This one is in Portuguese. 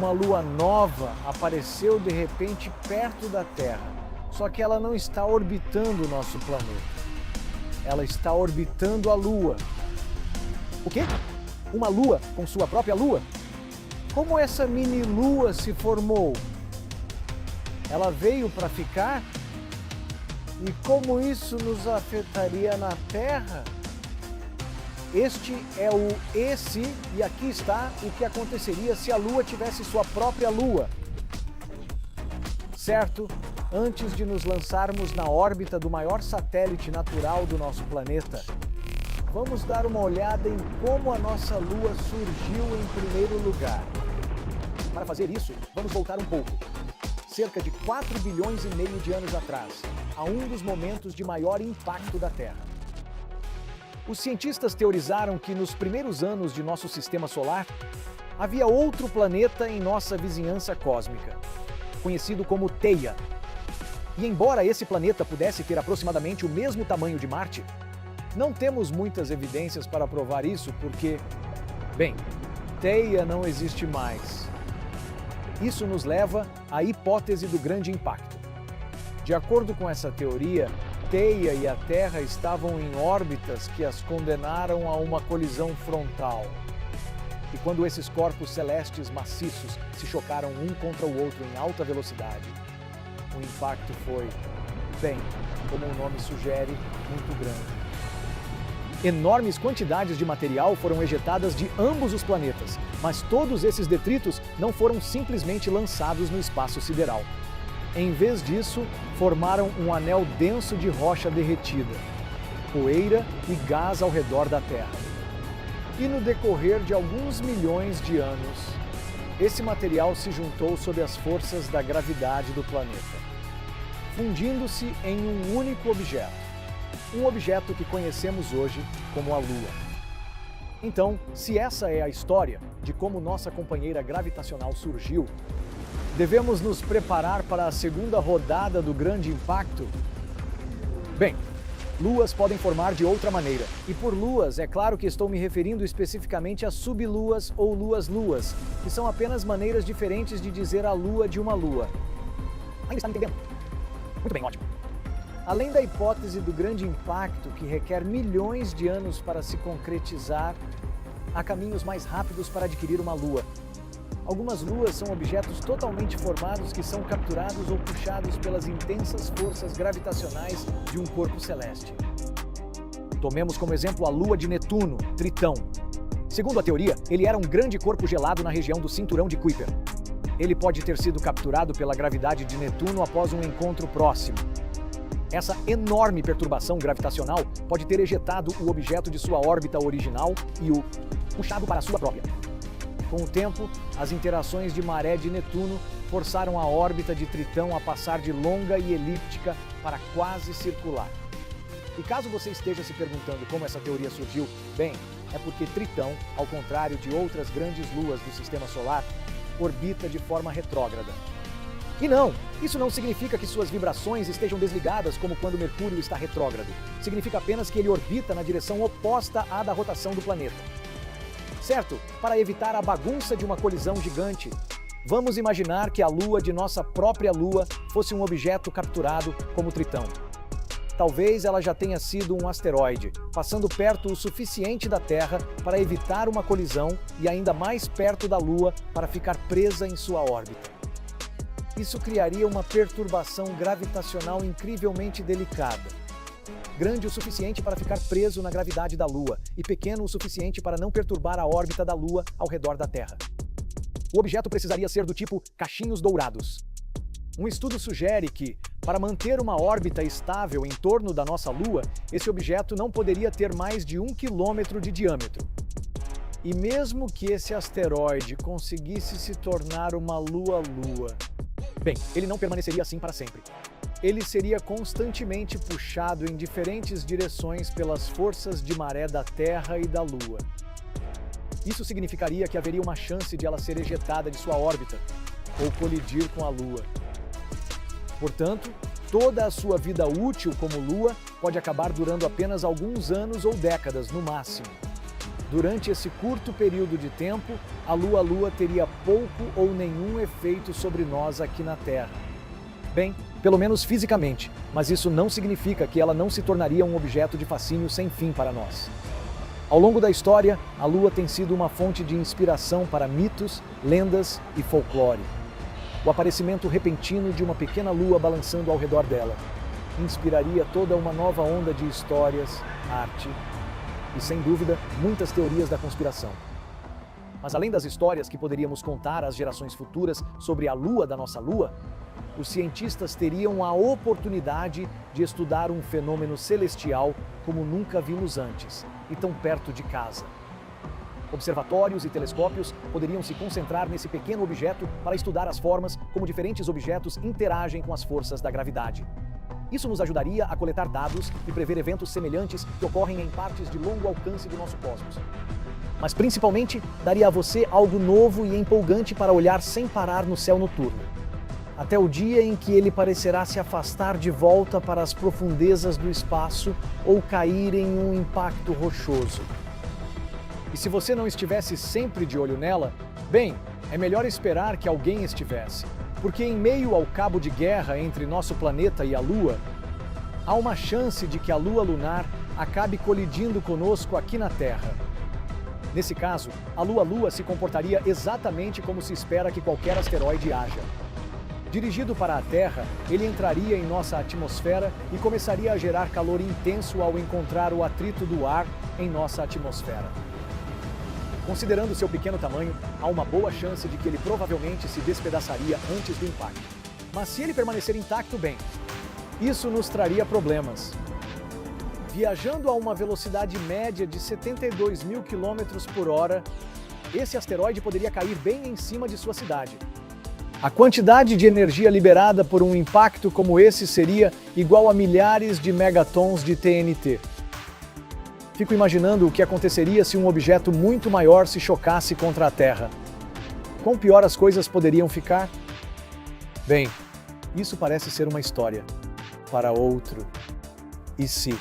Uma lua nova apareceu de repente perto da Terra, só que ela não está orbitando o nosso planeta. Ela está orbitando a Lua. O quê? Uma lua com sua própria lua? Como essa mini-lua se formou? Ela veio para ficar? E como isso nos afetaria na Terra? Este é o esse, e aqui está o que aconteceria se a Lua tivesse sua própria lua. Certo? Antes de nos lançarmos na órbita do maior satélite natural do nosso planeta, vamos dar uma olhada em como a nossa Lua surgiu em primeiro lugar. Para fazer isso, vamos voltar um pouco. Cerca de 4 bilhões e meio de anos atrás, a um dos momentos de maior impacto da Terra. Os cientistas teorizaram que nos primeiros anos de nosso sistema solar, havia outro planeta em nossa vizinhança cósmica, conhecido como Theia. E embora esse planeta pudesse ter aproximadamente o mesmo tamanho de Marte, não temos muitas evidências para provar isso porque, bem, Theia não existe mais. Isso nos leva à hipótese do grande impacto. De acordo com essa teoria, Theia e a Terra estavam em órbitas que as condenaram a uma colisão frontal. E quando esses corpos celestes maciços se chocaram um contra o outro em alta velocidade, o impacto foi, bem, como o nome sugere, muito grande. Enormes quantidades de material foram ejetadas de ambos os planetas, mas todos esses detritos não foram simplesmente lançados no espaço sideral. Em vez disso, formaram um anel denso de rocha derretida, poeira e gás ao redor da Terra. E no decorrer de alguns milhões de anos, esse material se juntou sob as forças da gravidade do planeta, fundindo-se em um único objeto. Um objeto que conhecemos hoje como a Lua. Então, se essa é a história de como nossa companheira gravitacional surgiu, devemos nos preparar para a segunda rodada do grande impacto? Bem, luas podem formar de outra maneira. E por luas, é claro que estou me referindo especificamente a subluas ou luas-luas, que são apenas maneiras diferentes de dizer a lua de uma lua. Ainda está me entendendo? Muito bem, ótimo. Além da hipótese do grande impacto, que requer milhões de anos para se concretizar, há caminhos mais rápidos para adquirir uma lua. Algumas luas são objetos totalmente formados que são capturados ou puxados pelas intensas forças gravitacionais de um corpo celeste. Tomemos como exemplo a lua de Netuno, Tritão. Segundo a teoria, ele era um grande corpo gelado na região do cinturão de Kuiper. Ele pode ter sido capturado pela gravidade de Netuno após um encontro próximo. Essa enorme perturbação gravitacional pode ter ejetado o objeto de sua órbita original e o puxado para a sua própria. Com o tempo, as interações de maré de Netuno forçaram a órbita de Tritão a passar de longa e elíptica para quase circular. E caso você esteja se perguntando como essa teoria surgiu, bem, é porque Tritão, ao contrário de outras grandes luas do Sistema Solar, orbita de forma retrógrada. E não, isso não significa que suas vibrações estejam desligadas como quando Mercúrio está retrógrado. Significa apenas que ele orbita na direção oposta à da rotação do planeta. Certo? Para evitar a bagunça de uma colisão gigante, vamos imaginar que a Lua de nossa própria Lua fosse um objeto capturado como Tritão. Talvez ela já tenha sido um asteroide, passando perto o suficiente da Terra para evitar uma colisão e ainda mais perto da Lua para ficar presa em sua órbita. Isso criaria uma perturbação gravitacional incrivelmente delicada. Grande o suficiente para ficar preso na gravidade da Lua e pequeno o suficiente para não perturbar a órbita da Lua ao redor da Terra. O objeto precisaria ser do tipo cachinhos dourados. Um estudo sugere que, para manter uma órbita estável em torno da nossa Lua, esse objeto não poderia ter mais de 1 quilômetro de diâmetro. E mesmo que esse asteroide conseguisse se tornar uma lua-lua, bem, ele não permaneceria assim para sempre. Ele seria constantemente puxado em diferentes direções pelas forças de maré da Terra e da Lua. Isso significaria que haveria uma chance de ela ser ejetada de sua órbita ou colidir com a Lua. Portanto, toda a sua vida útil como Lua pode acabar durando apenas alguns anos ou décadas no máximo. Durante esse curto período de tempo, a Lua teria pouco ou nenhum efeito sobre nós aqui na Terra. Bem, pelo menos fisicamente, mas isso não significa que ela não se tornaria um objeto de fascínio sem fim para nós. Ao longo da história, a Lua tem sido uma fonte de inspiração para mitos, lendas e folclore. O aparecimento repentino de uma pequena lua balançando ao redor dela inspiraria toda uma nova onda de histórias, arte e, sem dúvida, muitas teorias da conspiração. Mas além das histórias que poderíamos contar às gerações futuras sobre a lua da nossa lua, os cientistas teriam a oportunidade de estudar um fenômeno celestial como nunca vimos antes e tão perto de casa. Observatórios e telescópios poderiam se concentrar nesse pequeno objeto para estudar as formas como diferentes objetos interagem com as forças da gravidade. Isso nos ajudaria a coletar dados e prever eventos semelhantes que ocorrem em partes de longo alcance do nosso cosmos. Mas principalmente, daria a você algo novo e empolgante para olhar sem parar no céu noturno, até o dia em que ele parecerá se afastar de volta para as profundezas do espaço ou cair em um impacto rochoso. E se você não estivesse sempre de olho nela, bem, é melhor esperar que alguém estivesse. Porque em meio ao cabo de guerra entre nosso planeta e a Lua, há uma chance de que a Lua lunar acabe colidindo conosco aqui na Terra. Nesse caso, a Lua se comportaria exatamente como se espera que qualquer asteroide haja. Dirigido para a Terra, ele entraria em nossa atmosfera e começaria a gerar calor intenso ao encontrar o atrito do ar em nossa atmosfera. Considerando seu pequeno tamanho, há uma boa chance de que ele provavelmente se despedaçaria antes do impacto. Mas se ele permanecer intacto, bem, isso nos traria problemas. Viajando a uma velocidade média de 72 mil quilômetros por hora, esse asteroide poderia cair bem em cima de sua cidade. A quantidade de energia liberada por um impacto como esse seria igual a milhares de megatons de TNT. Fico imaginando o que aconteceria se um objeto muito maior se chocasse contra a Terra. Quão pior as coisas poderiam ficar? Bem, isso parece ser uma história para outro. E se?